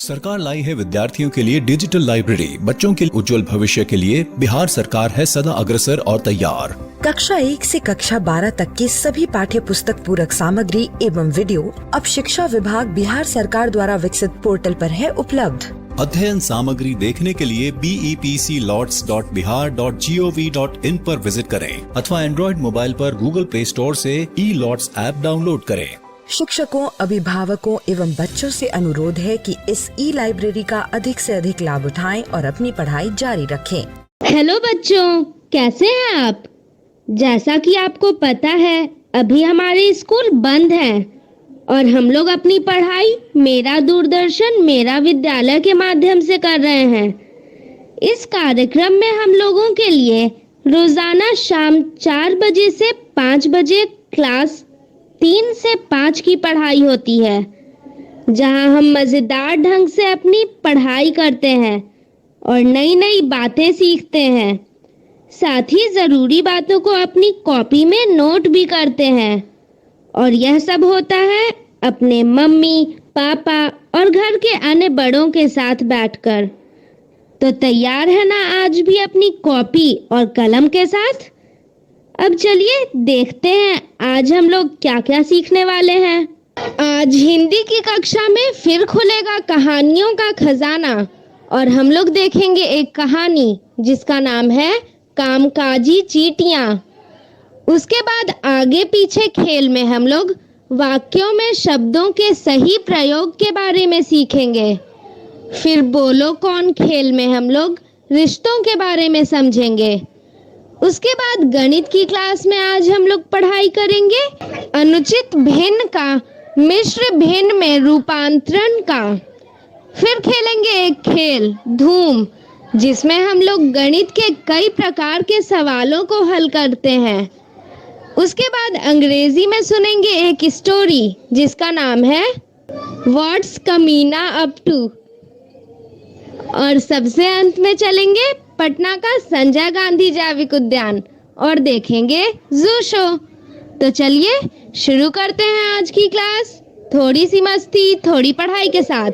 सरकार लाई है विद्यार्थियों के लिए डिजिटल लाइब्रेरी। बच्चों के उज्जवल भविष्य के लिए बिहार सरकार है सदा अग्रसर और तैयार। कक्षा 1 से कक्षा 12 तक की सभी पाठ्य पुस्तक पूरक सामग्री एवं वीडियो अब शिक्षा विभाग बिहार सरकार द्वारा विकसित पोर्टल पर है उपलब्ध। अध्ययन सामग्री देखने के लिए BEPCLots.bihar.gov.in पर विजिट करें अथवा एंड्रॉइड मोबाइल पर गूगल प्ले स्टोर से E-Lots ऐप डाउनलोड करें। शिक्षकों, अभिभावकों एवं बच्चों से अनुरोध है कि इस ई-लाइब्रेरी का अधिक से अधिक लाभ उठाएं और अपनी पढ़ाई जारी रखें। हेलो बच्चों, कैसे हैं आप? जैसा कि आपको पता है, अभी हमारे स्कूल बंद हैं और हम लोग अपनी पढ़ाई मेरा दूरदर्शन मेरा विद्यालय के माध्यम से कर रहे हैं। इस कार्यक्रम में हम लोगों के लिए रोजाना शाम 4 बजे से 5 बजे क्लास 3 से 5 की पढ़ाई होती है, जहां हम मजेदार ढंग से अपनी पढ़ाई करते हैं और नई नई बातें सीखते हैं। साथ ही जरूरी बातों को अपनी कॉपी में नोट भी करते हैं और यह सब होता है अपने मम्मी, पापा और घर के अन्य बड़ों के साथ बैठकर। तो तैयार है ना आज भी अपनी कॉपी और कलम के साथ? अब चलिए देखते हैं आज हम लोग क्या क्या सीखने वाले हैं। आज हिंदी की कक्षा में फिर खुलेगा कहानियों का खजाना और हम लोग देखेंगे एक कहानी जिसका नाम है कामकाजी चींटियां। उसके बाद आगे पीछे खेल में हम लोग वाक्यों में शब्दों के सही प्रयोग के बारे में सीखेंगे। फिर बोलो कौन खेल में हम लोग रिश्तों के बारे में समझेंगे। उसके बाद गणित की क्लास में आज हम लोग पढ़ाई करेंगे अनुचित भिन्न का मिश्र भिन्न में रूपांतरण का। फिर खेलेंगे एक खेल धूम, जिसमें हम लोग गणित के कई प्रकार के सवालों को हल करते हैं। उसके बाद अंग्रेजी में सुनेंगे एक स्टोरी जिसका नाम है व्हाट्स कमीना अप टू। और सबसे अंत में चलेंगे पटना का संजय गांधी जैविक उद्यान और देखेंगे जू शो। तो चलिए शुरू करते हैं आज की क्लास, थोड़ी सी मस्ती थोड़ी पढ़ाई के साथ।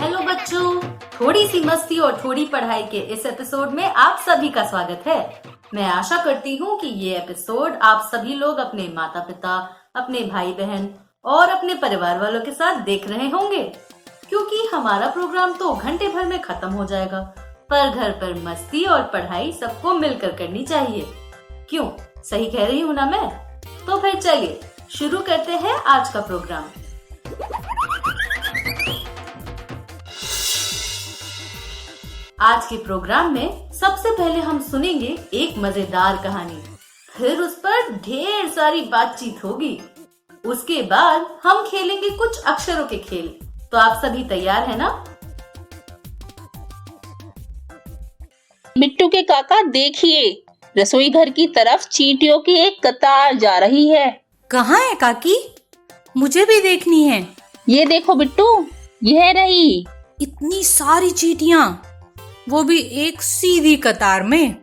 हेलो बच्चों, थोड़ी सी मस्ती और थोड़ी पढ़ाई के इस एपिसोड में आप सभी का स्वागत है। मैं आशा करती हूँ कि ये एपिसोड आप सभी लोग अपने माता पिता, अपने भाई बहन और अपने परिवार वालों के साथ देख रहे होंगे, क्योंकि हमारा प्रोग्राम तो घंटे भर में खत्म हो जाएगा, पर घर पर मस्ती और पढ़ाई सबको मिलकर करनी चाहिए। क्यों, सही कह रही हूँ ना मैं? तो फिर चलिए शुरू करते हैं आज का प्रोग्राम। आज के प्रोग्राम में सबसे पहले हम सुनेंगे एक मजेदार कहानी, फिर उस पर ढेर सारी बातचीत होगी। उसके बाद हम खेलेंगे कुछ अक्षरों के खेल। तो आप सभी तैयार हैं ना? बिट्टू के काका देखिए, रसोई घर की तरफ चींटियों की एक कतार जा रही है। कहाँ है काकी? मुझे भी देखनी है। ये देखो बिट्टू, यह रही। इतनी सारी चींटियाँ, वो भी एक सीधी कतार में।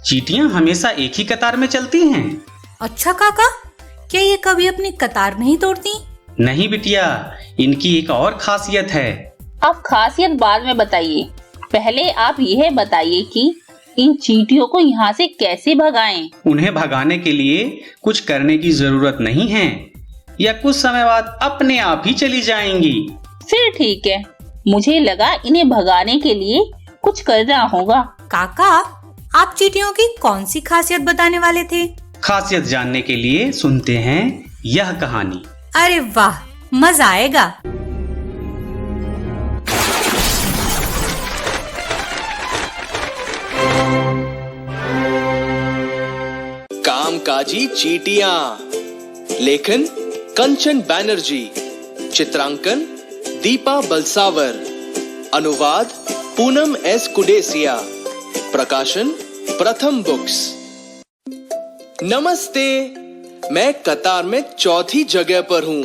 चींटियां हमेशा एक ही कतार में चलती हैं। अच्छा काका, क्या ये कभी अपनी कतार नहीं तोड़ती? नहीं बिटिया, इनकी एक और खासियत है। अब खासियत बाद में बताइए, पहले आप यह बताइए कि इन चींटियों को यहाँ से कैसे भगाएं? उन्हें भगाने के लिए कुछ करने की जरूरत नहीं है, या कुछ समय बाद अपने आप ही चली जाएंगी। फिर ठीक है, मुझे लगा इन्हें भगाने के लिए कुछ करना होगा। काका, आप चींटियों की कौन सी खासियत बताने वाले थे? खासियत जानने के लिए सुनते हैं यह कहानी। अरे वाह, मजा आएगा। कामकाजी चींटियां, लेखन कंचन बैनर्जी, चित्रांकन दीपा बलसावर, अनुवाद पूनम एस कुडेसिया, प्रकाशन प्रथम बुक्स। नमस्ते, मैं कतार में चौथी जगह पर हूँ।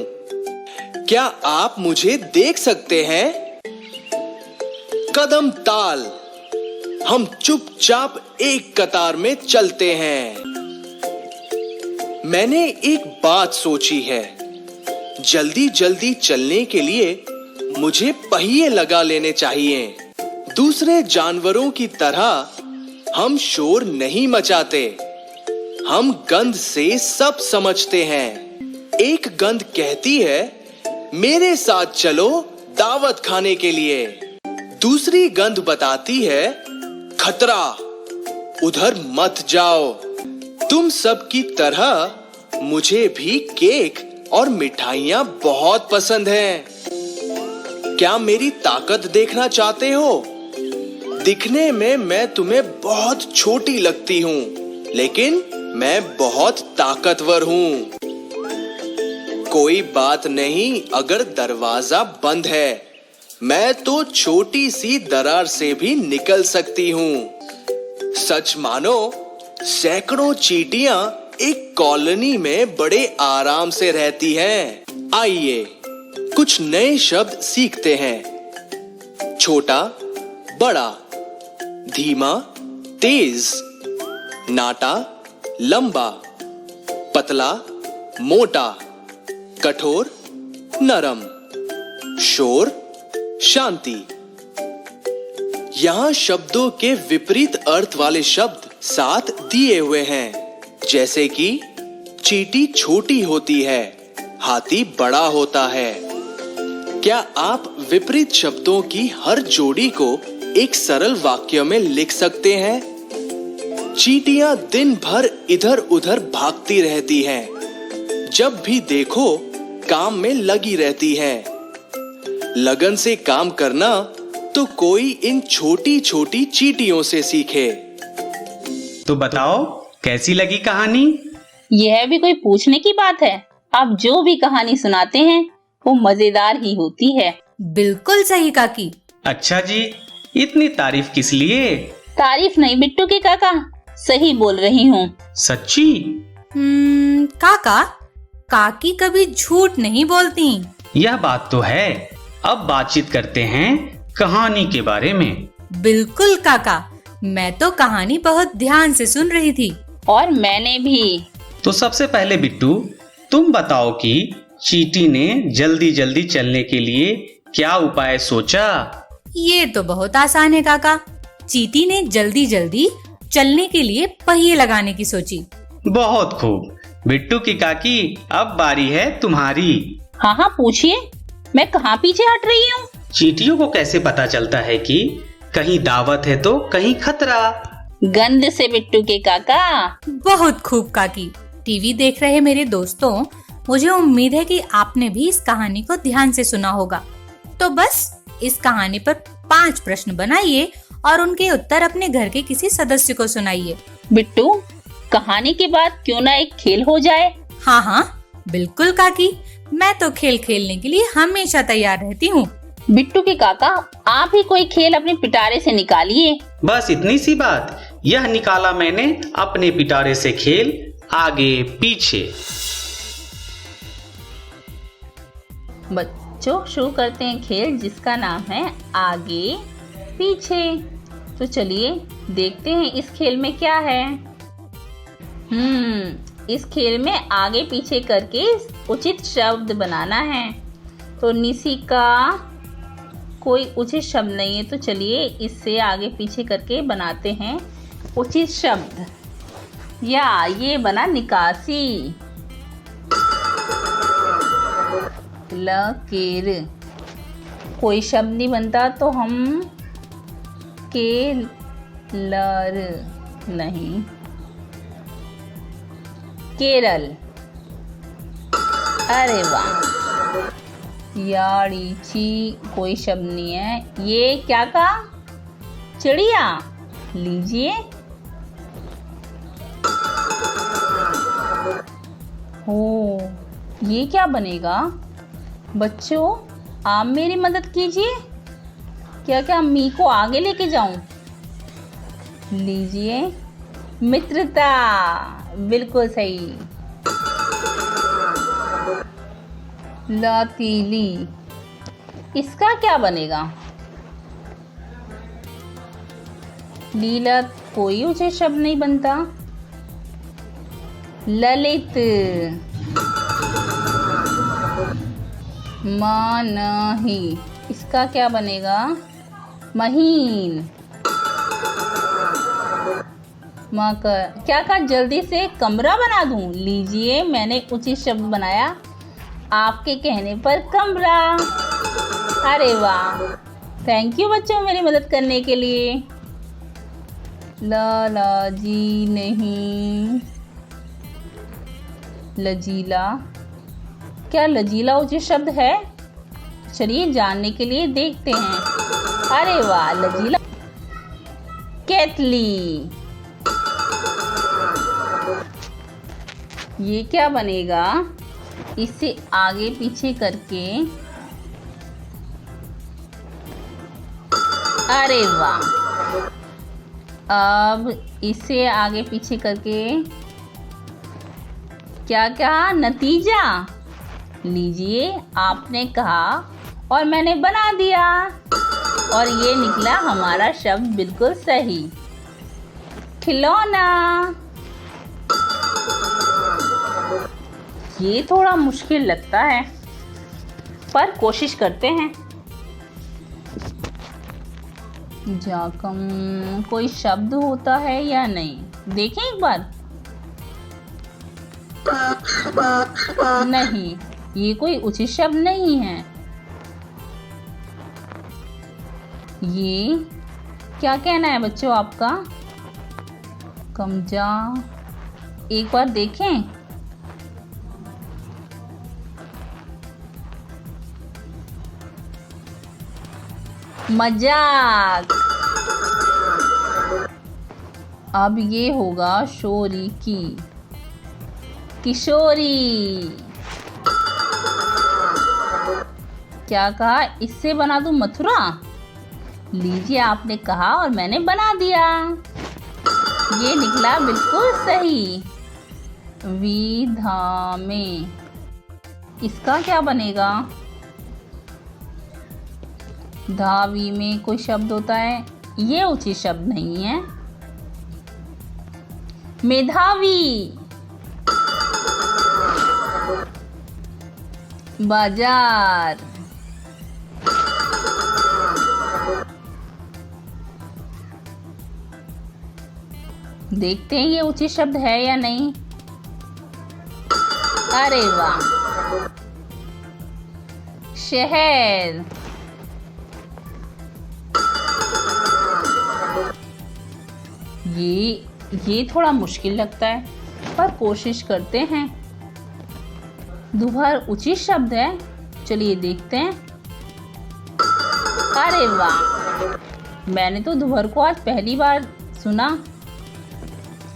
क्या आप मुझे देख सकते हैं? कदम ताल, हम चुपचाप एक कतार में चलते हैं। मैंने एक बात सोची है, जल्दी जल्दी चलने के लिए मुझे पहिए लगा लेने चाहिए। दूसरे जानवरों की तरह हम शोर नहीं मचाते, हम गंध से सब समझते हैं। एक गंध कहती है, मेरे साथ चलो दावत खाने के लिए। दूसरी गंध बताती है, खतरा, उधर मत जाओ। तुम सब की तरह मुझे भी केक और मिठाइयाँ बहुत पसंद हैं। क्या मेरी ताकत देखना चाहते हो? दिखने में मैं तुम्हें बहुत छोटी लगती हूँ, लेकिन मैं बहुत ताकतवर हूँ। कोई बात नहीं अगर दरवाजा बंद है, मैं तो छोटी सी दरार से भी निकल सकती हूँ। सच मानो, सैकड़ों चींटियां एक कॉलोनी में बड़े आराम से रहती हैं। आइए कुछ नए शब्द सीखते हैं। छोटा, बड़ा, धीमा, तेज, नाटा, लंबा, पतला, मोटा, कठोर, नरम, शोर, शांति। यहाँ शब्दों के विपरीत अर्थ वाले शब्द 7 दिए हुए हैं, जैसे कि चींटी छोटी होती है, हाथी बड़ा होता है। क्या आप विपरीत शब्दों की हर जोड़ी को एक सरल वाक्य में लिख सकते हैं? चींटियां दिन भर इधर उधर भागती रहती हैं, जब भी देखो काम में लगी रहती हैं। लगन से काम करना तो कोई इन छोटी छोटी चींटियों से सीखे। तो बताओ कैसी लगी कहानी? यह भी कोई पूछने की बात है। आप जो भी कहानी सुनाते हैं वो मजेदार ही होती है। बिल्कुल सही काकी। अच्छा जी, इतनी तारीफ किस लिए? तारीफ नहीं बिट्टू के काका, सही बोल रही हूँ। सच्ची? काका, काकी कभी झूठ नहीं बोलती। यह बात तो है। अब बातचीत करते हैं कहानी के बारे में। बिल्कुल काका, मैं तो कहानी बहुत ध्यान से सुन रही थी। और मैंने भी। तो सबसे पहले बिट्टू, तुम बताओ कि चींटी ने जल्दी जल्दी चलने के लिए क्या उपाय सोचा? ये तो बहुत आसान है काका। चींटी ने जल्दी जल्दी चलने के लिए पहिए लगाने की सोची। बहुत खूब बिट्टू की काकी, अब बारी है तुम्हारी। हाँ हाँ पूछिए, मैं कहाँ पीछे हट रही हूँ? चींटियों को कैसे पता चलता है कि कहीं दावत है तो कहीं खतरा? गंध से बिट्टू के काका। बहुत खूब काकी। टीवी देख रहे मेरे दोस्तों, मुझे उम्मीद है कि आपने भी इस कहानी को ध्यान से सुना होगा। तो बस इस कहानी पर 5 प्रश्न बनाइए और उनके उत्तर अपने घर के किसी सदस्य को सुनाइए। बिट्टू, कहानी के बाद क्यों ना एक खेल हो जाए? हाँ हाँ बिल्कुल काकी, मैं तो खेल खेलने के लिए हमेशा तैयार रहती हूँ। बिट्टू के काका, आप ही कोई खेल अपने पिटारे से निकालिए। बस इतनी सी बात। यह निकाला मैंने अपने पिटारे से खेल, आगे पीछे। बच्चों, शुरू करते हैं खेल जिसका नाम है आगे पीछे। तो चलिए देखते हैं इस खेल में क्या है। इस खेल में आगे पीछे करके उचित शब्द बनाना है। तो निशी का कोई उचित शब्द नहीं है, तो चलिए इससे आगे पीछे करके बनाते हैं उचित शब्द। या ये बना निकासी। लकीर, कोई शब्द नहीं बनता तो हम के लर नहीं। केरल, अरे वाह। याड़ीची, कोई शब्द नहीं है। ये क्या कहा? चिड़िया। लीजिए। हो, ये क्या बनेगा? बच्चों, आप मेरी मदद कीजिए। क्या मी को आगे लेके जाऊं? लीजिए। मित्रता, बिल्कुल सही। लतीली, इसका क्या बनेगा? लीला कोई उचित शब्द नहीं बनता। ललित, मानही, इसका क्या बनेगा? महीन। मकर, क्या कहा? जल्दी से कमरा बना दूं? लीजिए मैंने उचित शब्द बनाया आपके कहने पर, कमरा। अरे वाह, थैंक यू बच्चों मेरी मदद करने के लिए। लाला जी नहीं, लजीला, क्या लजीला उचित शब्द है? चलिए जानने के लिए देखते हैं। अरे वाह, लजीला। कैथली, ये क्या बनेगा? इसे आगे पीछे करके, अरे वाह। अब इसे आगे पीछे करके क्या क्या? नतीजा। लीजिए आपने कहा और मैंने बना दिया और ये निकला हमारा शब्द बिल्कुल सही। खिलौना, ये थोड़ा मुश्किल लगता है पर कोशिश करते हैं। जाकम, कोई शब्द होता है या नहीं? देखें एक बार। नहीं, ये कोई उचित शब्द नहीं है। ये क्या कहना है बच्चों आपका? कमजा, एक बार देखें। मजाक। अब ये होगा शोरी की, किशोरी। क्या कहा? इससे बना दूं मथुरा? लीजिए आपने कहा और मैंने बना दिया, ये निकला बिल्कुल सही। विधा में, इसका क्या बनेगा? धावी में कोई शब्द होता है, ये उचित शब्द नहीं है। मेधावी। बाजार। देखते हैं ये उचित शब्द है या नहीं। अरे वाह, शहर। ये थोड़ा मुश्किल लगता है पर कोशिश करते हैं। दोपहर उचित शब्द है, चलिए देखते हैं। अरे वाह, मैंने तो दोपहर को आज पहली बार सुना,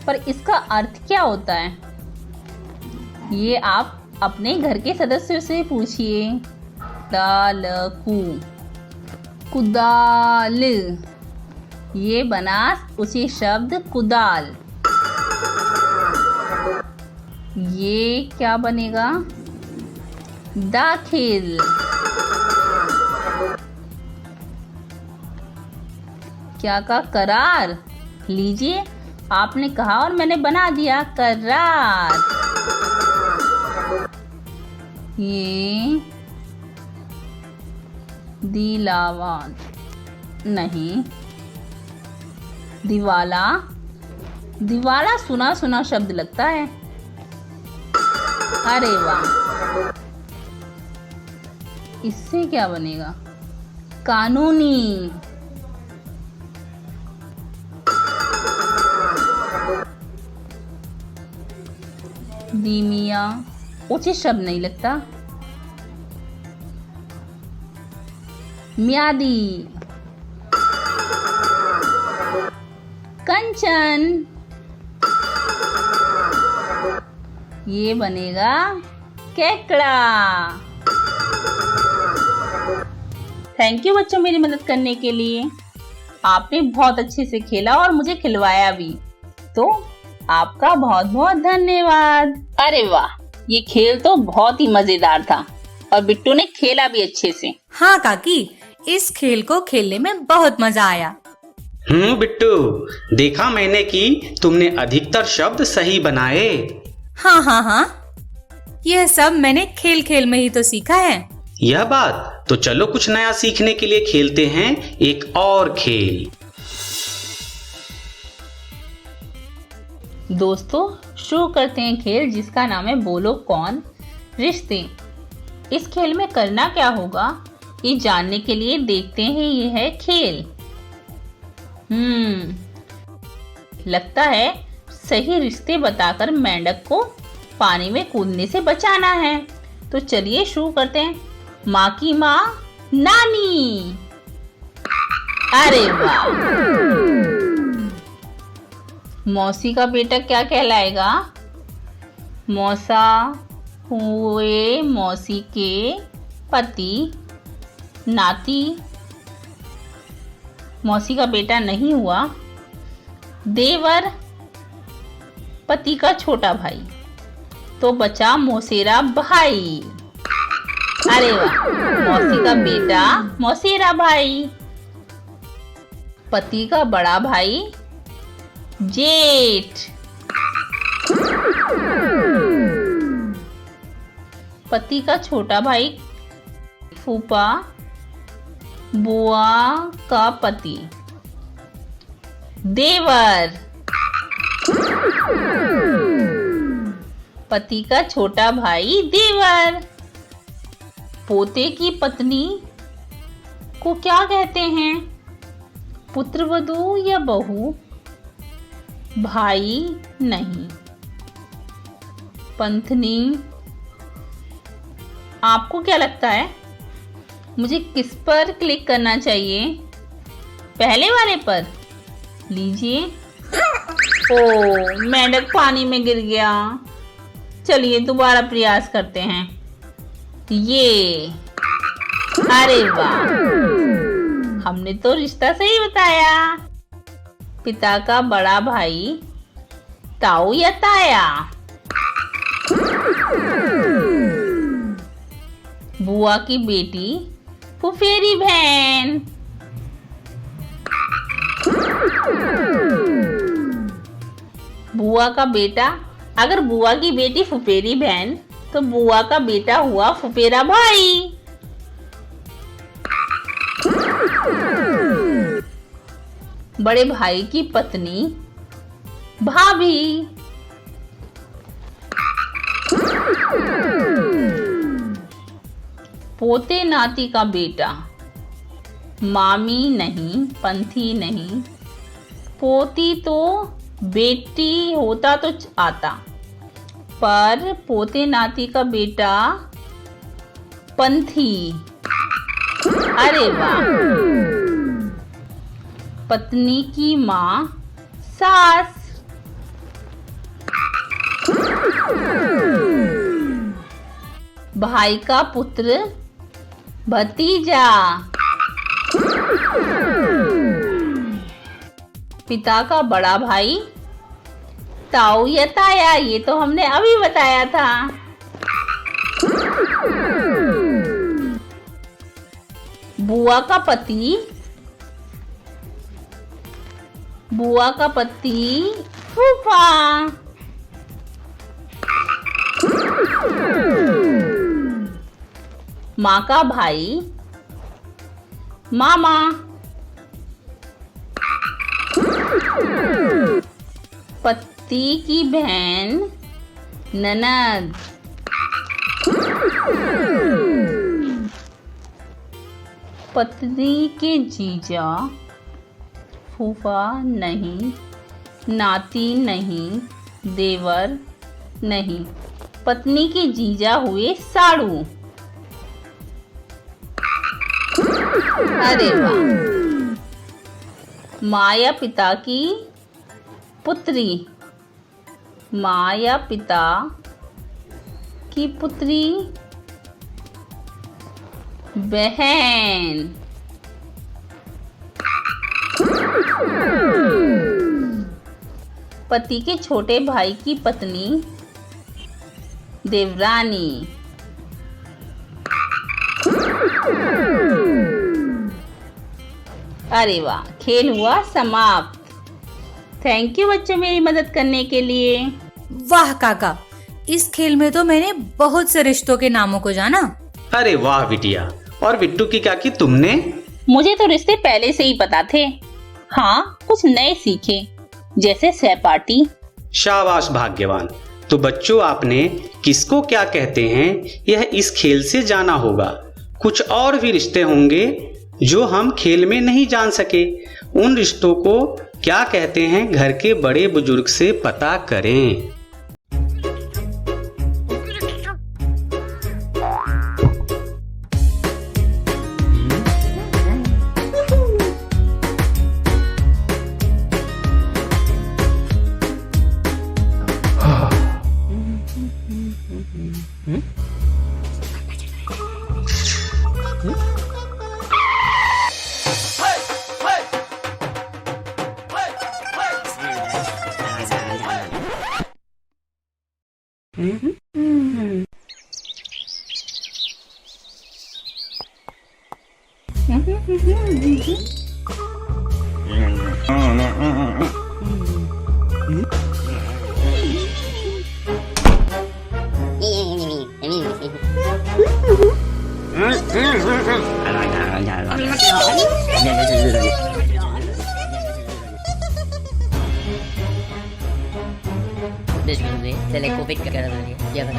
पर इसका अर्थ क्या होता है ये आप अपने घर के सदस्यों से पूछिए। दालकू, कुदाल, ये बना उचित शब्द कुदाल। ये क्या बनेगा? दाखिल। क्या का? करार। लीजिए आपने कहा और मैंने बना दिया, करार। ये दिलावा नहीं, दिवाला। दिवाला सुना सुना शब्द लगता है। अरे वाह, इससे क्या बनेगा? कानूनी। दीमिया उचित शब्द नहीं लगता। म्यादी। कंचन, ये बनेगा केकड़ा। थैंक यू बच्चों मेरी मदद करने के लिए। आपने बहुत अच्छे से खेला और मुझे खिलवाया भी, तो आपका बहुत बहुत धन्यवाद। अरे वाह, ये खेल तो बहुत ही मजेदार था और बिट्टू ने खेला भी अच्छे से। हाँ काकी, इस खेल को खेलने में बहुत मजा आया। बिट्टू, देखा मैंने कि तुमने अधिकतर शब्द सही बनाए। हाँ हाँ हाँ, यह सब मैंने खेल खेल में ही तो सीखा है। यह बात, तो चलो कुछ नया सीखने के लिए खेलते हैं एक और खेल। दोस्तों, शुरू करते हैं खेल जिसका नाम है बोलो कौन रिश्ते। इस खेल में करना क्या होगा ये जानने के लिए देखते हैं ये है खेल। लगता है सही रिश्ते बताकर मेंढक को पानी में कूदने से बचाना है। तो चलिए शुरू करते हैं। माँ की माँ नानी। अरे वाह। मौसी का बेटा क्या कहलाएगा? मौसा हुए मौसी के पति। नाती मौसी का बेटा नहीं हुआ। देवर पति का छोटा भाई, तो बचा मौसेरा भाई। अरे वाह। मौसी का बेटा मौसेरा भाई। पति का बड़ा भाई जेठ। पति का छोटा भाई फूफा। बुआ का पति देवर। पति का छोटा भाई देवर। पोते की पत्नी को क्या कहते हैं? पुत्रवधू या बहू? भाई नहीं। पंथनी। आपको क्या लगता है मुझे किस पर क्लिक करना चाहिए? पहले वाले पर? लीजिए। ओ, मेंढक पानी में गिर गया। चलिए दोबारा प्रयास करते हैं। ये। अरे वाह, हमने तो रिश्ता सही बताया। पिता का बड़ा भाई ताऊ या ताया? बुआ की बेटी फुफेरी बहन। बुआ का बेटा, अगर बुआ की बेटी फुफेरी बहन तो बुआ का बेटा हुआ फुफेरा भाई। बड़े भाई की पत्नी भाभी। पोते नाती का बेटा मामी नहीं, पंथी नहीं। पोती तो बेटी होता तो आता, पर पोते नाती का बेटा पंथी। अरे वाह। पत्नी की माँ सास। भाई का पुत्र भतीजा। पिता का बड़ा भाई ताऊ या ताया, ये तो हमने अभी बताया था। बुआ का पति, बुआ का पति फूफा। माँ का भाई मामा। पति की बहन ननद। पत्नी के जीजा फूफा नहीं, नाती नहीं, देवर नहीं। पत्नी के जीजा हुए साड़ू। अरे वाह। माँ या पिता की पुत्री। माँ या पिता की पुत्री बहन। पति के छोटे भाई की पत्नी देवरानी। अरे वाह, खेल हुआ समाप्त। थैंक यू बच्चों मेरी मदद करने के लिए। वाह काका, इस खेल में तो मैंने बहुत से रिश्तों के नामों को जाना। अरे वाह बिटिया। और बिट्टू की काकी तुमने? मुझे तो रिश्ते पहले से ही पता थे। हाँ, कुछ नए सीखे, जैसे सहपाठी। शाबाश भाग्यवान। तो बच्चों, आपने किसको क्या कहते हैं यह इस खेल से जाना होगा। कुछ और भी रिश्ते होंगे जो हम खेल में नहीं जान सके। उन रिश्तों को क्या कहते हैं घर के बड़े बुजुर्ग से पता करें। Se le covid que queda de dia de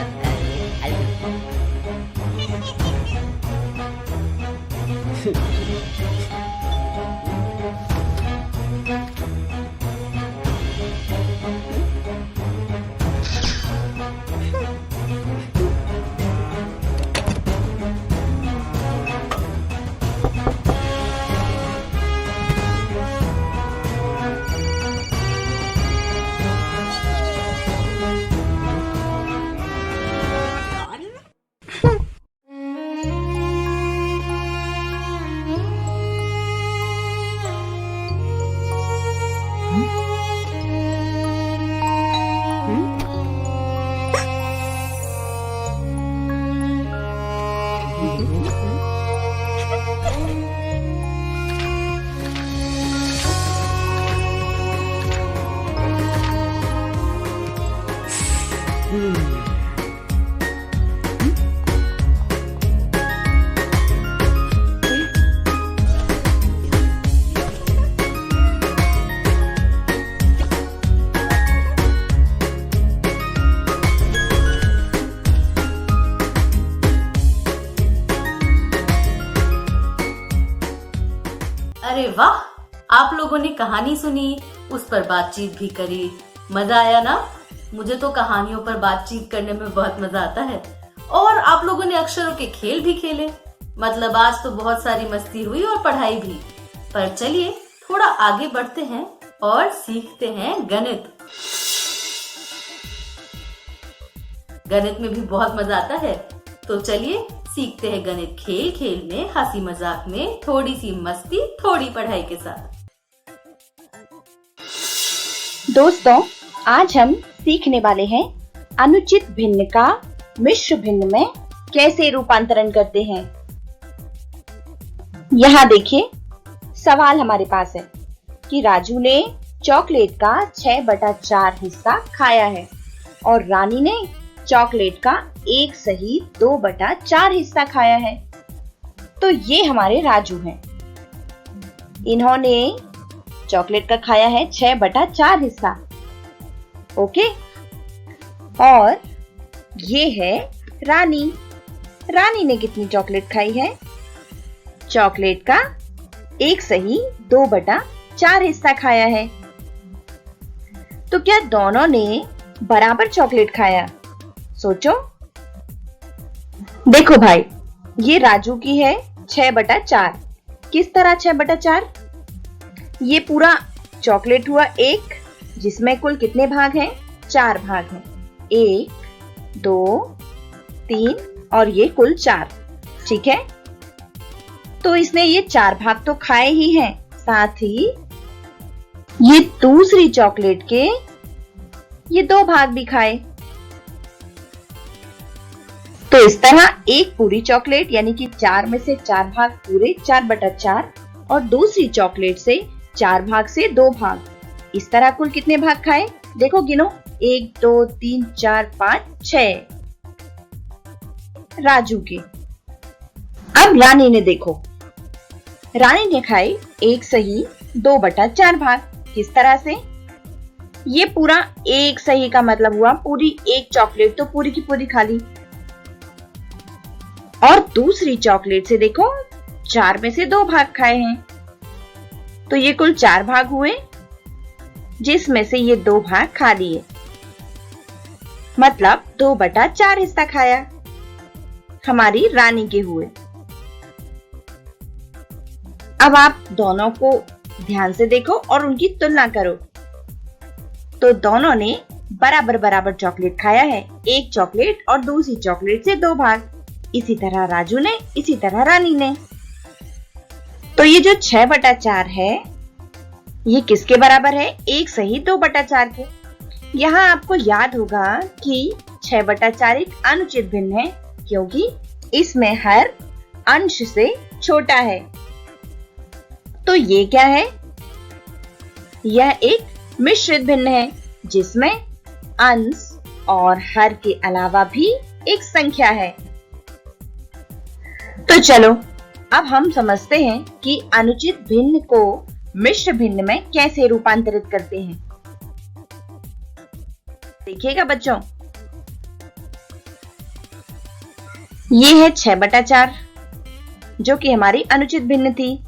अरे वाह, आप लोगों ने कहानी सुनी, उस पर बातचीत भी करी। मजा आया ना? मुझे तो कहानियों पर बातचीत करने में बहुत मजा आता है। और आप लोगों ने अक्षरों के खेल भी खेले। मतलब आज तो बहुत सारी मस्ती हुई और पढ़ाई भी। पर चलिए थोड़ा आगे बढ़ते हैं और सीखते हैं गणित। गणित में भी बहुत मजा आता है, तो चलिए सीखते हैं गणित खेल खेल में, हंसी मजाक में, थोड़ी सी मस्ती, थोड़ी पढ़ाई के साथ। दोस्तों, आज हम सीखने वाले हैं अनुचित भिन्न का मिश्र भिन्न में कैसे रूपांतरण करते हैं। यहाँ देखिए, सवाल हमारे पास है कि राजू ने चॉकलेट का 6/4 हिस्सा खाया है और रानी ने चॉकलेट का 1 सही 2/4 हिस्सा खाया है। तो ये हमारे राजू हैं। इन्होंने चॉकलेट का खाया है 6/4 हिस्सा। ओके। और ये है रानी। रानी ने कितनी चॉकलेट खाई है? चॉकलेट का 1 सही 2/4 हिस्सा खाया है। तो क्या दोनों ने बराबर चॉकलेट खाया? सोचो। देखो भाई, ये राजू की है 6/4। किस तरह 6/4? ये पूरा चॉकलेट हुआ 1, जिसमें कुल कितने भाग हैं? 4 भाग हैं। 1, 2, 3 और ये कुल 4। ठीक है। तो इसने ये 4 भाग तो खाए ही हैं, साथ ही ये दूसरी चॉकलेट के ये 2 भाग भी खाए। तो इस तरह एक पूरी चॉकलेट यानी कि 4 में से 4 भाग पूरे 4/4 और दूसरी चॉकलेट से 4 भाग से 2 भाग। इस तरह कुल कितने भाग खाए? देखो गिनो, 1 2 3 4 5 6 राजू के। अब रानी ने देखो, रानी ने खाए 1 सही 2/4 भाग। किस तरह से? ये पूरा 1 सही का मतलब हुआ पूरी 1 चॉकलेट तो पूरी की पूरी खा ली। और दूसरी चॉकलेट से देखो 4 में से 2 भाग खाए हैं, तो ये कुल 4 भाग हुए, जिसमें से ये 2 भाग खा लिए, मतलब 2/4 हिस्सा खाया हमारी रानी के हुए। अब आप दोनों को ध्यान से देखो और उनकी तुलना करो। तो दोनों ने बराबर बराबर चॉकलेट खाया है, 1 चॉकलेट और दूसरी चॉकलेट से 2 भाग। इसी तरह राजू ने, इसी तरह रानी ने। तो ये जो 6/4 है, ये किसके बराबर है? 1 सही 2/4 के। यहाँ आपको याद होगा कि 6/4 एक अनुचित भिन्न है, क्योंकि इसमें हर अंश से छोटा है। तो ये क्या है? यह एक मिश्रित भिन्न है, जिसमें अंश और हर के अलावा भी एक संख्या है। तो चलो अब हम समझते हैं कि अनुचित भिन्न को मिश्र भिन्न में कैसे रूपांतरित करते हैं। देखिएगा बच्चों, ये है 6/4 जो कि हमारी अनुचित भिन्न थी।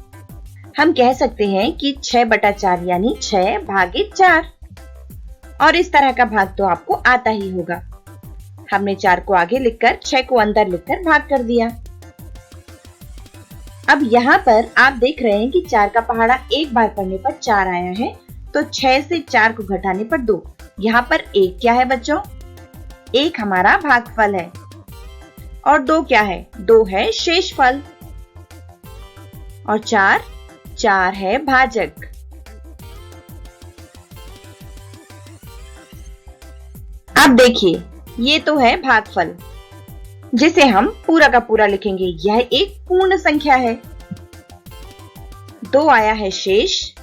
हम कह सकते हैं कि 6/4 यानी 6 भागे 4। और इस तरह का भाग तो आपको आता ही होगा। हमने 4 को आगे लिखकर 6 को अंदर लिखकर भाग कर दिया। अब यहाँ पर आप देख रहे हैं कि 4 का पहाड़ा एक बार पढ़ने पर 4 आया है, तो 6 से 4 को घटाने पर 2। यहाँ पर 1 क्या है बच्चों? 1 हमारा भागफल है और 2 क्या है? 2 है शेषफल और 4 है भाजक। अब देखिए, ये तो है भागफल जिसे हम पूरा का पूरा लिखेंगे। यह एक पूर्ण संख्या है। 2 आया है शेष,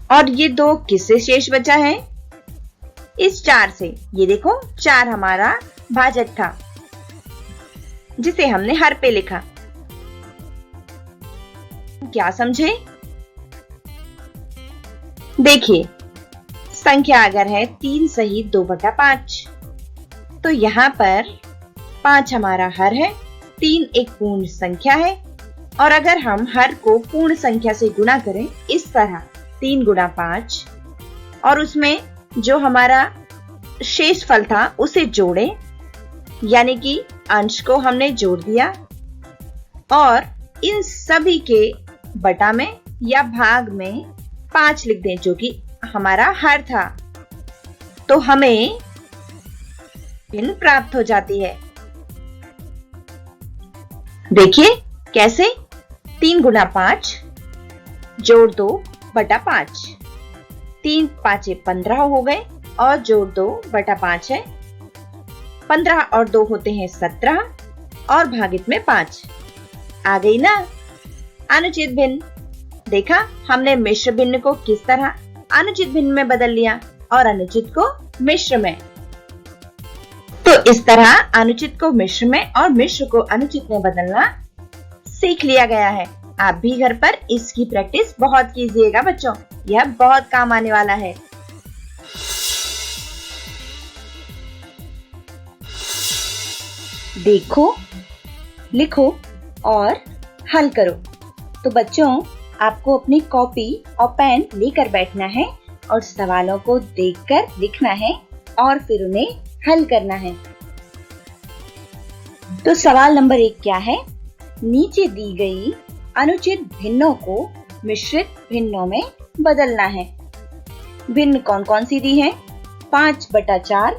और ये 2 किससे शेष बचा है? इस 4 से। ये देखो 4 हमारा भाजक था, जिसे हमने हर पे लिखा। क्या समझे? देखिए, संख्या अगर है 3 सही 2/5, तो यहाँ पर 5 हमारा हर है, 3 एक पूर्ण संख्या है, और अगर हम हर को पूर्ण संख्या से गुणा करें इस तरह 3 × 5, और उसमें जो हमारा शेषफल था उसे जोड़ें, यानी कि अंश को हमने जोड़ दिया, और इन सभी के बटा में या भाग में 5 लिख दें, जो कि हमारा हर था, तो हमें भिन्न प्राप्त हो जाती है। देखिए कैसे? 3 × 5 जोड़ 2/5, 3 5 15 हो गए, और जोड़ 2/5 है। 15 और 2 होते हैं 17, और भागित में 5। आ गई ना अनुचित भिन्न? देखा हमने मिश्र भिन्न को किस तरह अनुचित भिन्न में बदल लिया, और अनुचित को मिश्र में। तो इस तरह अनुचित को मिश्र में और मिश्र को अनुचित में बदलना सीख लिया गया है। आप भी घर पर इसकी प्रैक्टिस बहुत कीजिएगा बच्चों, यह बहुत काम आने वाला है। देखो, लिखो और हल करो। तो बच्चों, आपको अपनी कॉपी और पेन लेकर बैठना है और सवालों को देखकर लिखना है और फिर उन्हें हल करना है। तो सवाल नंबर 1 क्या है? नीचे दी गई अनुचित भिन्नों को मिश्रित भिन्नों में बदलना है। भिन्न कौन कौन सी दी है? 5/4,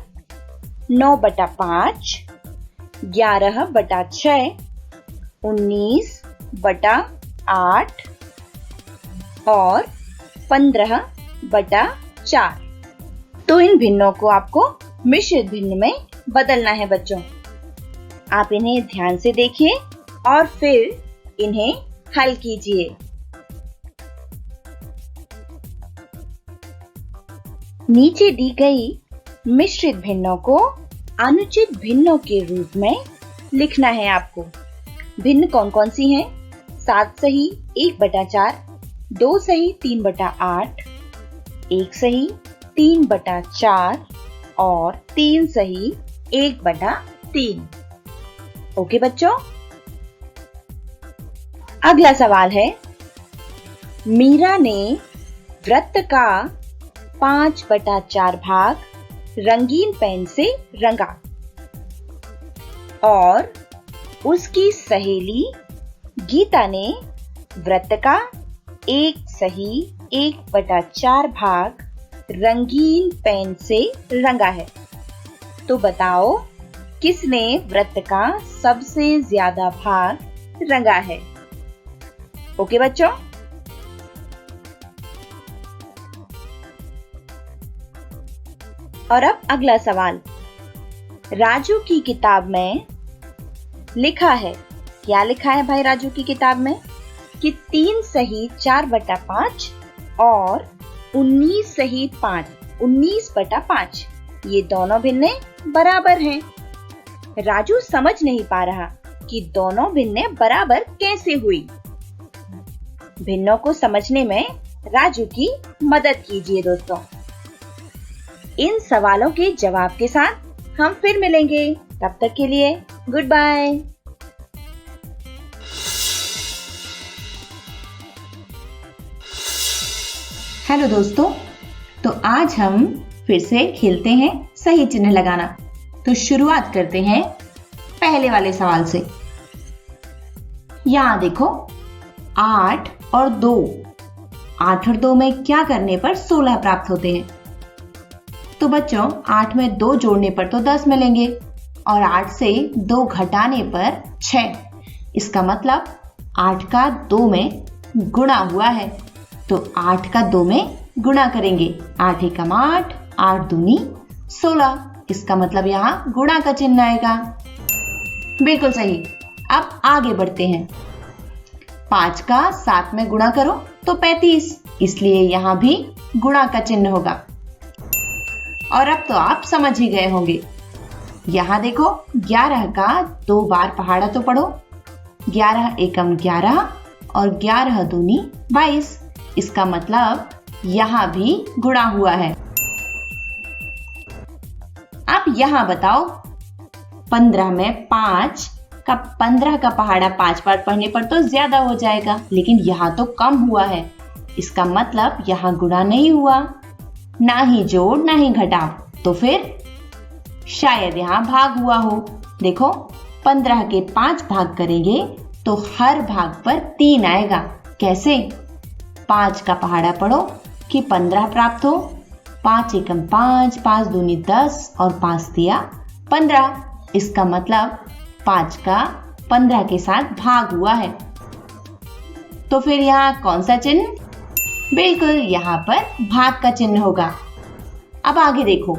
9/5, 11/6, 19/8 और 15/4। तो इन भिन्नों को आपको मिश्रित भिन्न में बदलना है बच्चों। आप इन्हें ध्यान से देखिए और फिर इन्हें हल कीजिए। नीचे दी गई मिश्रित भिन्नों को अनुचित भिन्नों के रूप में लिखना है आपको। भिन्न कौन कौन सी हैं? 7 सही 1/4, 2 सही 3/8, 1 सही 3/4 और 3 सही 1/3। ओके बच्चों, अगला सवाल है, मीरा ने वृत्त का 5/4 भाग रंगीन पेन से रंगा और उसकी सहेली गीता ने वृत्त का 1 सही 1/4 भाग रंगीन पेन से रंगा है। तो बताओ किसने वृत्त का सबसे ज्यादा भाग रंगा है? ओके बच्चों, और अब अगला सवाल, राजू की किताब में लिखा है, क्या लिखा है भाई राजू की किताब में? कि 3 सही 4/5 और 19 सही 5, 19/5 ये दोनों भिन्नें बराबर हैं। राजू समझ नहीं पा रहा कि दोनों भिन्नें बराबर कैसे हुई। भिन्नों को समझने में राजू की मदद कीजिए दोस्तों। इन सवालों के जवाब के साथ हम फिर मिलेंगे, तब तक के लिए गुड बाय। हेलो दोस्तों, तो आज हम फिर से खेलते हैं सही चिन्ह लगाना। तो शुरुआत करते हैं पहले वाले सवाल से। यहाँ देखो 8 और 2, 8 और 2 में क्या करने पर 16 प्राप्त होते हैं? तो बच्चों 8 में 2 जोड़ने पर तो 10 मिलेंगे और 8 से 2 घटाने पर 6। इसका मतलब 8 का 2 में गुणा हुआ है, तो 8 का 2 में गुणा करेंगे। 8 एकम 8, 8 दूनी 16। इसका मतलब यहाँ गुणा का चिन्ह आएगा। बिल्कुल सही। अब आगे बढ़ते हैं। 5 का 7 में गुणा करो तो 35, इसलिए यहाँ भी गुणा का चिन्ह होगा। और अब तो आप समझ ही गए होंगे। यहाँ देखो 11 का 2 बार पहाड़ा तो पढ़ो। 11 एकम 11 और 11 दूनी 22। इसका मतलब यहाँ भी गुणा हुआ है। अब यहाँ बताओ 15 में 5 का 15 का पहाड़ा 5 बार पढ़ने पर तो ज्यादा हो जाएगा, लेकिन यहाँ तो कम हुआ है। इसका मतलब यहाँ गुणा नहीं हुआ, ना ही जोड़ ना ही घटाव, तो फिर शायद यहाँ भाग हुआ हो। देखो 15 के 5 भाग करेंगे तो हर भाग पर 3 आएगा। कैसे? 5 का पहाड़ा पढ़ो कि 15 प्राप्त हो। 5 एकम 5, 5 दूनी 10 और 5 तिया 15। इसका मतलब 5 का 15 के साथ भाग हुआ है। तो फिर यहाँ कौन सा चिन्ह? बिल्कुल यहाँ पर भाग का चिन्ह होगा। अब आगे देखो,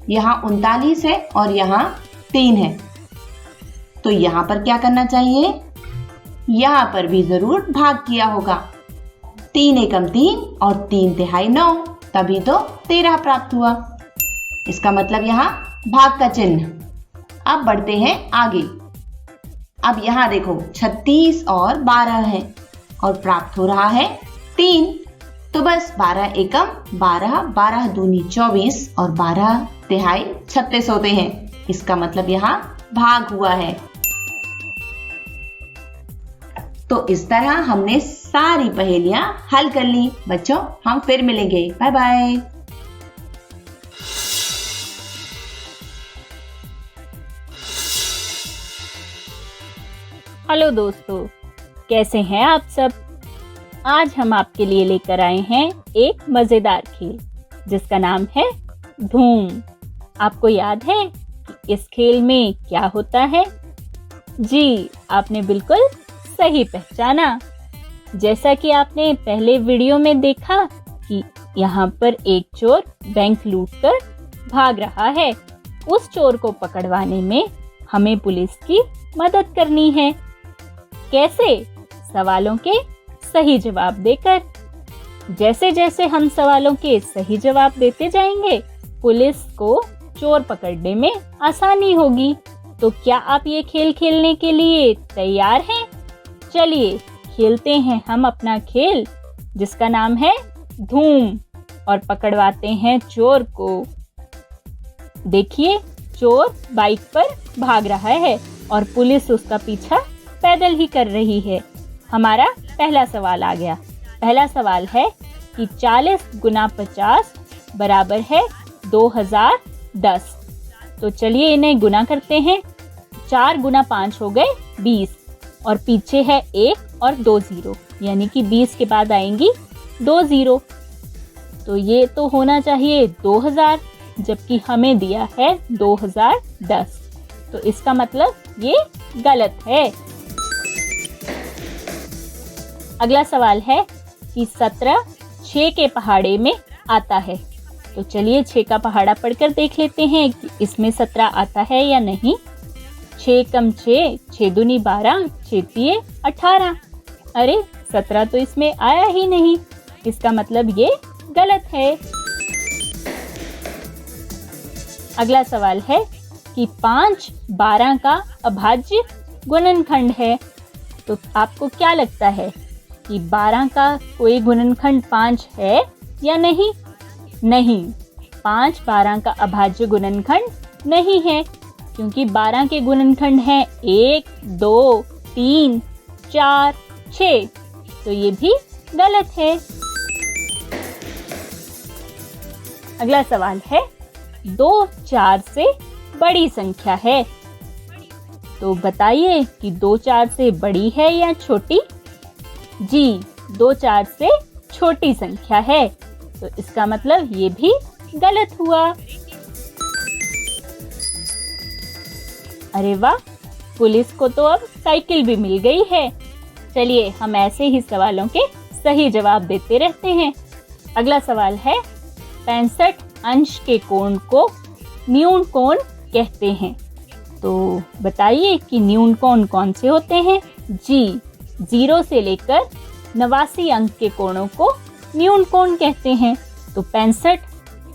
यहाँ 39 है और यहाँ 3 है, तो यहाँ पर क्या करना चाहिए? यहाँ पर भी जरूर भाग किया होगा। 3 एकम 3 और 3 तिहाई 9, तभी तो 13 प्राप्त हुआ। इसका मतलब यहाँ भाग का चिन्ह। अब बढ़ते हैं आगे। अब यहाँ देखो 36 और 12 है और प्राप्त हो रहा है 3, तो बस 12 एकम 12, 12 दूनी 24 और 12 तिहाई 36 होते हैं। इसका मतलब यहाँ भाग हुआ है। तो इस तरह हमने सारी पहेलियां हल कर ली। बच्चों हम फिर मिलेंगे, बाय बाय। हेलो दोस्तों, कैसे हैं आप सब? आज हम आपके लिए लेकर आए हैं एक मजेदार खेल जिसका नाम है धूम। आपको याद है कि इस खेल में क्या होता है? जी, आपने बिल्कुल सही पहचाना। जैसा कि आपने पहले वीडियो में देखा कि यहाँ पर एक चोर बैंक लूटकर भाग रहा है। उस चोर को पकड़वाने में हमें पुलिस की मदद करनी है। कैसे? सवालों के सही जवाब देकर। जैसे जैसे हम सवालों के सही जवाब देते जाएंगे, पुलिस को चोर पकड़ने में आसानी होगी। तो क्या आप ये खेल खेलने के लिए तैयार हैं? चलिए खेलते हैं हम अपना खेल, जिसका नाम है धूम, और पकड़वाते हैं चोर को। देखिए, चोर बाइक पर भाग रहा है और पुलिस उसका पीछा पैदल ही कर रही है। हमारा पहला सवाल आ गया। पहला सवाल है कि 40 गुना 50 बराबर है 2010। तो चलिए इन्हें गुना करते हैं। 4 गुना 5 हो गए 20, और पीछे है 1 और 2 जीरो, यानी कि 20 के बाद आएंगी 2 जीरो। तो ये तो होना चाहिए 2000, जबकि हमें दिया है 2010। तो इसका मतलब ये गलत है। अगला सवाल है कि 17 6 के पहाड़े में आता है। तो चलिए 6 का पहाड़ा पढ़कर देख लेते हैं कि इसमें 17 आता है या नहीं। 6 कम 6, 6 दूनी 12, 6 तिये 18। अरे 17 तो इसमें आया ही नहीं, इसका मतलब ये गलत है। अगला सवाल है कि 5 12 का अभाज्य गुणनखंड है। तो आपको क्या लगता है कि 12 का कोई गुणनखंड 5 है या नहीं? नहीं, 5 12 का अभाज्य गुणनखंड नहीं है, क्योंकि 12 के गुणनखंड हैं 1 2 3 4 6। तो ये भी गलत है। अगला सवाल है 2 4 से बड़ी संख्या है। तो बताइए कि 2 4 से बड़ी है या छोटी? जी, 2 4 से छोटी संख्या है। तो इसका मतलब ये भी गलत हुआ। अरे वाह, पुलिस को तो अब साइकिल भी मिल गई है। चलिए हम ऐसे ही सवालों के सही जवाब देते रहते हैं। अगला सवाल है 65 अंश के कोण को न्यून कोण कहते हैं। तो बताइए कि न्यून कोण कौन से होते हैं? जी, 0 से लेकर 89 अंक के कोणों को न्यून कोण कहते हैं। तो 65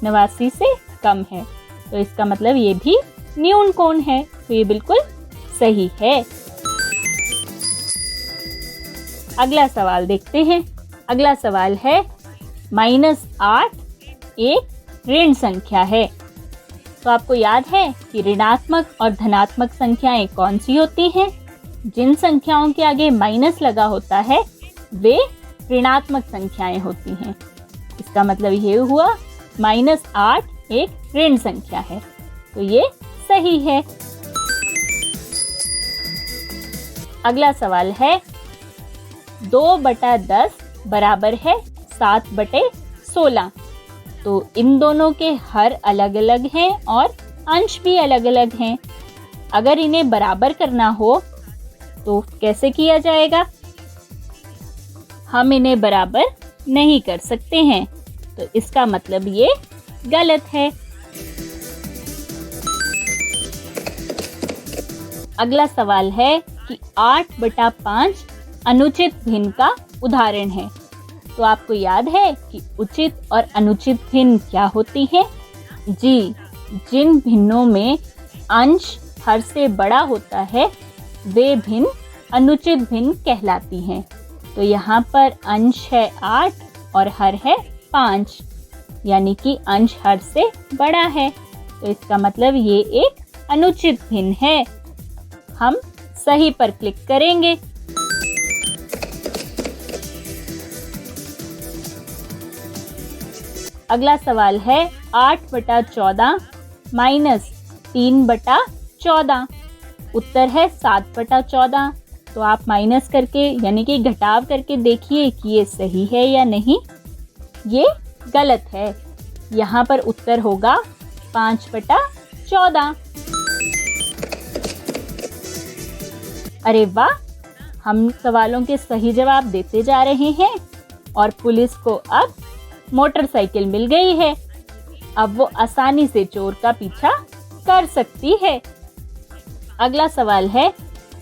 89 से कम है, तो इसका मतलब ये भी न्यून कोण है। तो ये बिल्कुल सही है। अगला सवाल देखते हैं। अगला सवाल है -8 एक ऋण संख्या है। तो आपको याद है कि ऋणात्मक और धनात्मक संख्याएं कौन सी होती हैं? जिन संख्याओं के आगे माइनस लगा होता है वे ऋणात्मक संख्याएं होती हैं। इसका मतलब ये हुआ -8 एक ऋण संख्या है। तो ये सही है। अगला सवाल है 2/10 बराबर है 7/16। तो इन दोनों के हर अलग अलग हैं और अंश भी अलग अलग हैं। अगर इन्हें बराबर करना हो तो कैसे किया जाएगा? हम इन्हें बराबर नहीं कर सकते हैं, तो इसका मतलब ये गलत है। अगला सवाल है कि 8/5 अनुचित भिन्न का उदाहरण है। तो आपको याद है कि उचित और अनुचित भिन्न क्या होती है? जी, जिन भिन्नों में अंश हर से बड़ा होता है वे भिन्न अनुचित भिन्न कहलाती हैं। तो यहाँ पर अंश है 8 और हर है 5, यानी कि अंश हर से बड़ा है। तो इसका मतलब ये एक अनुचित भिन्न है। हम सही पर क्लिक करेंगे। अगला सवाल है 8/14 माइनस 3/14। उत्तर है 7/14। तो आप माइनस करके यानी कि घटाव करके देखिए कि ये सही है या नहीं। ये गलत है। यहाँ पर उत्तर होगा 5/14। अरे वाह, हम सवालों के सही जवाब देते जा रहे हैं और पुलिस को अब मोटरसाइकिल मिल गई है। अब वो आसानी से चोर का पीछा कर सकती है। अगला सवाल है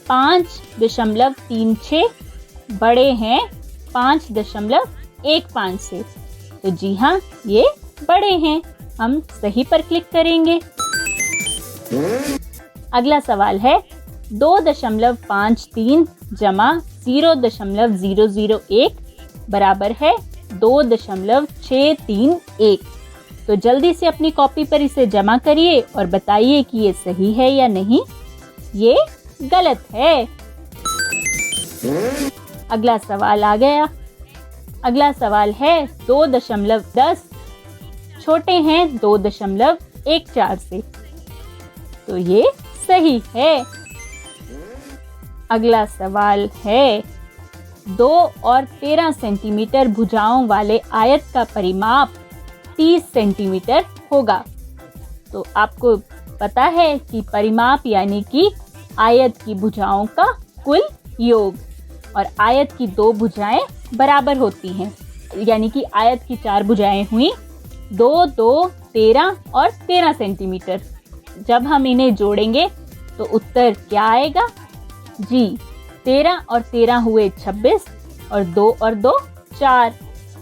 5.36 बड़े हैं 5.15 से। तो जी हाँ, ये बड़े हैं। हम सही पर क्लिक करेंगे। अगला सवाल है 2.53 जमा 0.001 बराबर है 2.631। तो जल्दी से अपनी कॉपी पर इसे जमा करिए और बताइए कि ये सही है या नहीं। ये गलत है। अगला सवाल आ गया। अगला सवाल है 2.10 छोटे हैं 2.14 से। तो ये सही है। अगला सवाल है 2 और 13 सेंटीमीटर भुजाओं वाले आयत का परिमाप 30 सेंटीमीटर होगा। तो आपको पता है कि परिमाप यानी कि आयत की भुजाओं का कुल योग, और आयत की 2 भुजाएं बराबर होती हैं, यानी कि आयत की 4 भुजाएं हुई 2, 2, 13 और 13 सेंटीमीटर। जब हम इन्हें जोड़ेंगे तो उत्तर क्या आएगा? जी, 13 और 13 हुए 26 और 2 और 2 4।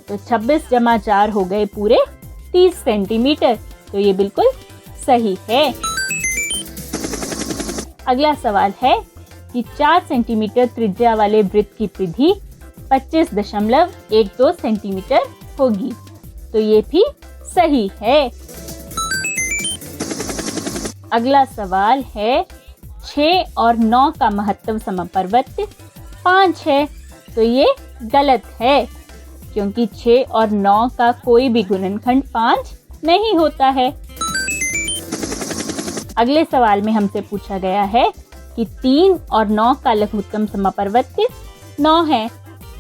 तो 26 जमा 4 हो गए पूरे 30 सेंटीमीटर। तो ये बिल्कुल सही है। अगला सवाल है कि 4 सेंटीमीटर त्रिज्या वाले वृत्त की परिधि 25.12 सेंटीमीटर होगी। तो ये भी सही है। अगला सवाल है 6 और 9 का महत्तम समप्रवृत्त 5 है। तो ये गलत है, क्योंकि 6 और 9 का कोई भी गुणनखंड 5 नहीं होता है। अगले सवाल में हमसे पूछा गया है कि 3 और 9 का लघुत्तम समप्रवृत्त 9 है।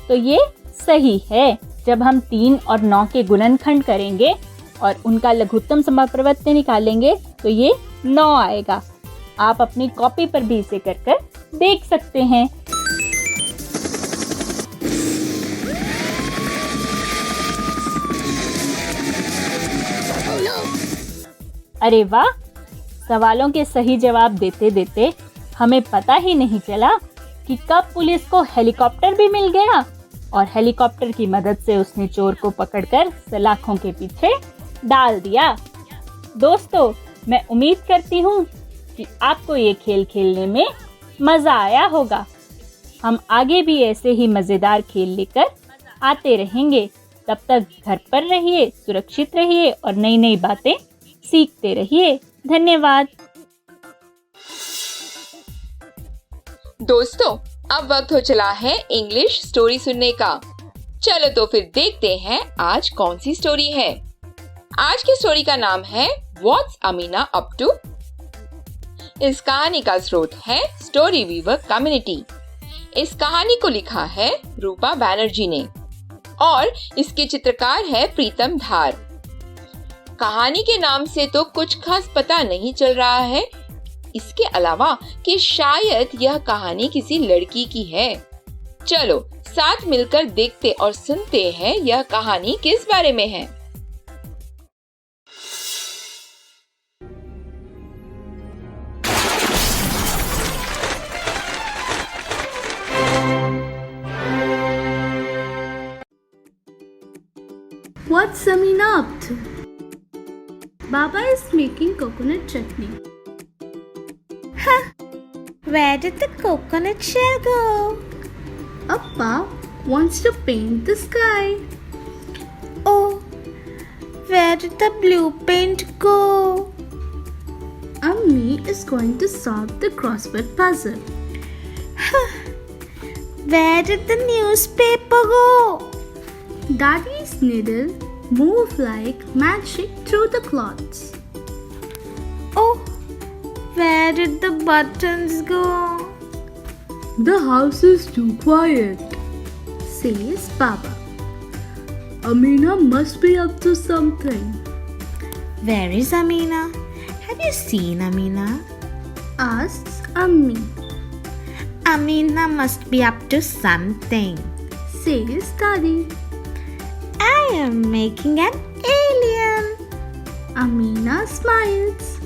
तो ये सही है। जब हम 3 और 9 के गुणनखंड करेंगे और उनका लघुत्तम समप्रवृत्त निकालेंगे तो ये 9 आएगा। आप अपनी कॉपी पर भी इसे कर देख सकते हैं। अरे वाह, सवालों के सही जवाब देते देते हमें पता ही नहीं चला कि कब पुलिस को हेलीकॉप्टर भी मिल गया और हेलीकॉप्टर की मदद से उसने चोर को पकड़कर सलाखों के पीछे डाल दिया। दोस्तों, मैं उम्मीद करती हूँ कि आपको ये खेल खेलने में मजा आया होगा। हम आगे भी ऐसे ही मजेदार खेल लेकर आते रहेंगे। तब तक घर पर रहिए, सुरक्षित रहिए और नई नई बातें सीखते रहिए। धन्यवाद। दोस्तों, अब वक्त हो चला है इंग्लिश स्टोरी सुनने का। चलो तो फिर देखते हैं आज कौन सी स्टोरी है। आज की स्टोरी का नाम है व्हाट्स अमीना अप टू। इस कहानी का स्रोत है स्टोरी वीवर कम्युनिटी। इस कहानी को लिखा है रूपा बैनर्जी ने और इसके चित्रकार है प्रीतम धार। कहानी के नाम से तो कुछ खास पता नहीं चल रहा है, इसके अलावा कि शायद यह कहानी किसी लड़की की है। चलो साथ मिलकर देखते और सुनते हैं यह कहानी किस बारे में है। What's Amina up to? Baba is making coconut chutney. Huh? Where did the coconut shell go? Appa wants to paint the sky. Oh, where did the blue paint go? Ammi is going to solve the crossword puzzle. Where did the newspaper go? Daddy's needle moved like magic through the cloths. Oh, where did the buttons go? The house is too quiet, says Baba. Amina must be up to something. Where is Amina? Have you seen Amina? Asks Ammi. Amina must be up to something, says Daddy. I am making an alien. Amina smiles.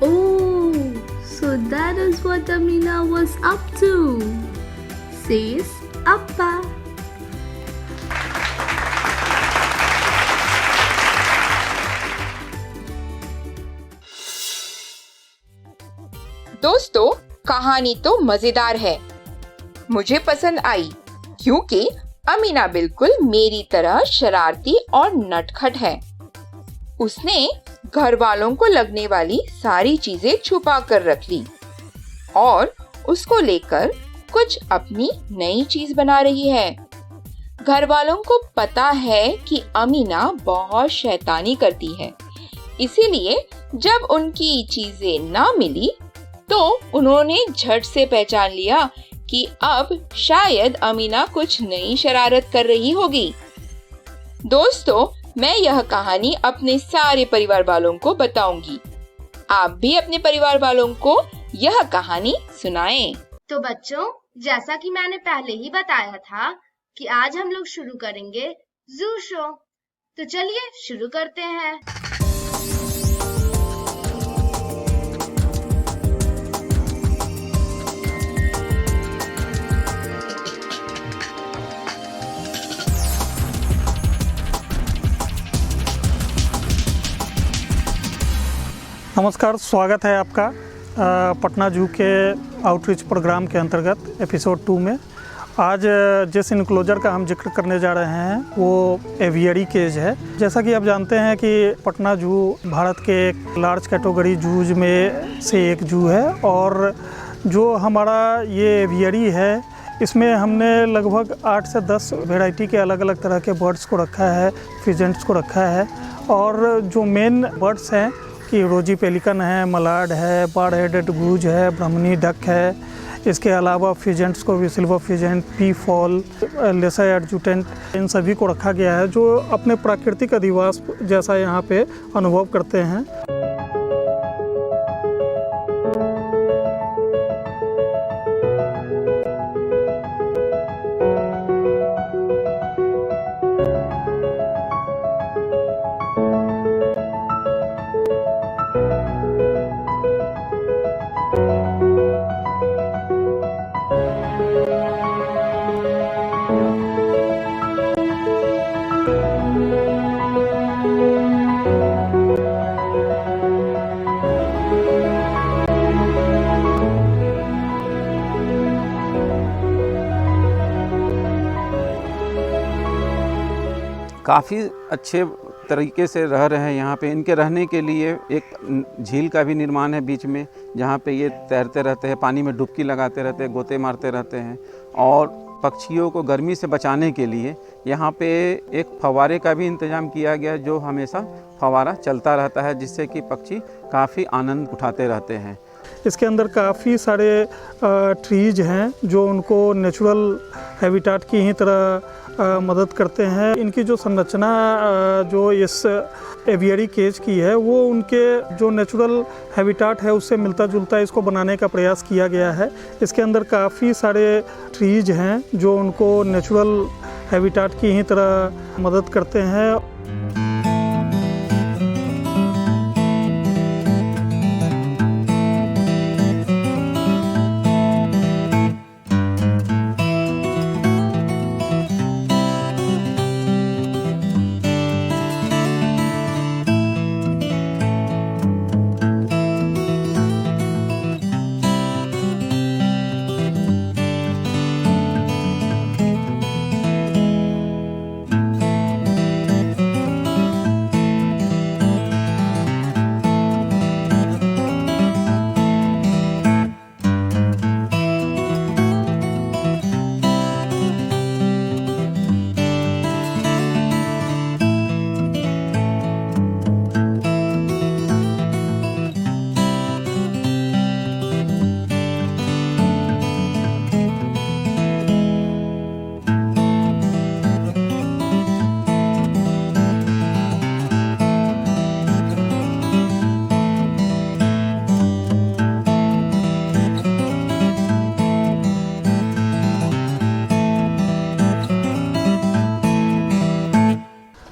Oh, so that is what Amina was up to, says Appa. दोस्तों, कहानी तो मजेदार है, मुझे पसंद आई क्योंकि अमीना बिल्कुल मेरी तरह शरारती और नटखट है। उसने घर वालों को लगने वाली सारी चीजें छुपा कर रख ली और उसको लेकर कुछ अपनी नई चीज बना रही है। घर वालों को पता है कि अमीना बहुत शैतानी करती है, इसीलिए जब उनकी चीजें ना मिली तो उन्होंने झट से पहचान लिया कि अब शायद अमीना कुछ नई शरारत कर रही होगी। दोस्तों, मैं यह कहानी अपने सारे परिवार वालों को बताऊंगी। आप भी अपने परिवार वालों को यह कहानी सुनाएं। तो बच्चों, जैसा कि मैंने पहले ही बताया था कि आज हम लोग शुरू करेंगे जू शो। तो चलिए शुरू करते हैं। नमस्कार, स्वागत है आपका पटना जू के आउटरीच प्रोग्राम के अंतर्गत एपिसोड 2 में। आज जिस इनक्लोजर का हम जिक्र करने जा रहे हैं वो एवियरी केज है। जैसा कि आप जानते हैं कि पटना जू भारत के एक लार्ज कैटेगरी जूज में से एक जू है और जो हमारा ये एवियरी है इसमें हमने लगभग 8 से 10 वैरायटी के अलग अलग तरह के बर्ड्स को रखा है, फिजेंट्स को रखा है। और जो मेन बर्ड्स हैं कि रोजी पेलिकन है, मलाड है, बार्ड हेडेड गूज है, ब्राह्मणी डक है। इसके अलावा फिजेंट्स को भी silver pheasant, peafowl, lesser adjutant, इन सभी को रखा गया है जो अपने प्राकृतिक अधिवास जैसा यहाँ पे अनुभव करते हैं। काफ़ी अच्छे तरीके से रह रहे हैं यहाँ पे। इनके रहने के लिए एक झील का भी निर्माण है बीच में, जहाँ पे ये तैरते रहते हैं, पानी में डुबकी लगाते रहते हैं, गोते मारते रहते हैं। और पक्षियों को गर्मी से बचाने के लिए यहाँ पे एक फव्वारे का भी इंतज़ाम किया गया जो हमेशा फव्वारा चलता रहता है, जिससे कि पक्षी काफ़ी आनंद उठाते रहते हैं। इसके अंदर काफ़ी सारे ट्रीज हैं जो उनको नेचुरल हैबिटाट की ही तरह मदद करते हैं। इनकी जो संरचना जो इस एवियरी केज की है वो उनके जो नेचुरल हैबिटाट है उससे मिलता जुलता इसको बनाने का प्रयास किया गया है। इसके अंदर काफ़ी सारे ट्रीज हैं जो उनको नेचुरल हैबिटाट की ही तरह मदद करते हैं।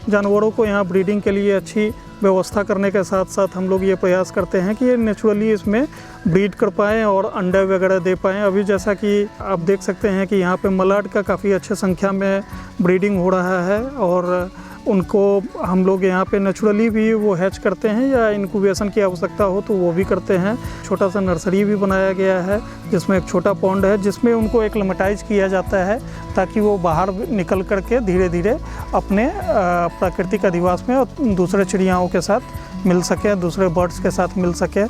जानवरों को यहाँ ब्रीडिंग के लिए अच्छी व्यवस्था करने के साथ साथ हम लोग ये प्रयास करते हैं कि ये नेचुरली इसमें ब्रीड कर पाएँ और अंडे वगैरह दे पाएँ। अभी जैसा कि आप देख सकते हैं कि यहाँ पे मलाड का काफ़ी अच्छे संख्या में ब्रीडिंग हो रहा है और उनको हम लोग यहाँ पे नेचुरली भी वो हैच करते हैं या इंक्यूबेशन की आवश्यकता हो तो वो भी करते हैं। छोटा सा नर्सरी भी बनाया गया है जिसमें एक छोटा पॉन्ड है जिसमें उनको एक्लेमेटाइज किया जाता है ताकि वो बाहर निकल करके धीरे धीरे अपने प्राकृतिक अधिवास में और दूसरे चिड़ियाओं के साथ मिल सके, दूसरे बर्ड्स के साथ मिल सके।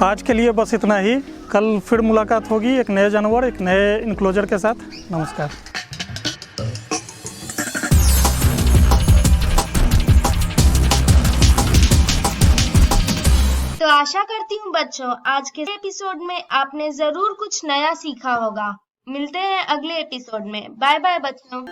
आज के लिए बस इतना ही। कल फिर मुलाकात होगी एक नए जानवर, एक नए इनक्लोजर के साथ। नमस्कार। तो आशा करती हूँ बच्चों आज के एपिसोड में आपने जरूर कुछ नया सीखा होगा। मिलते हैं अगले एपिसोड में। बाय बाय बच्चों।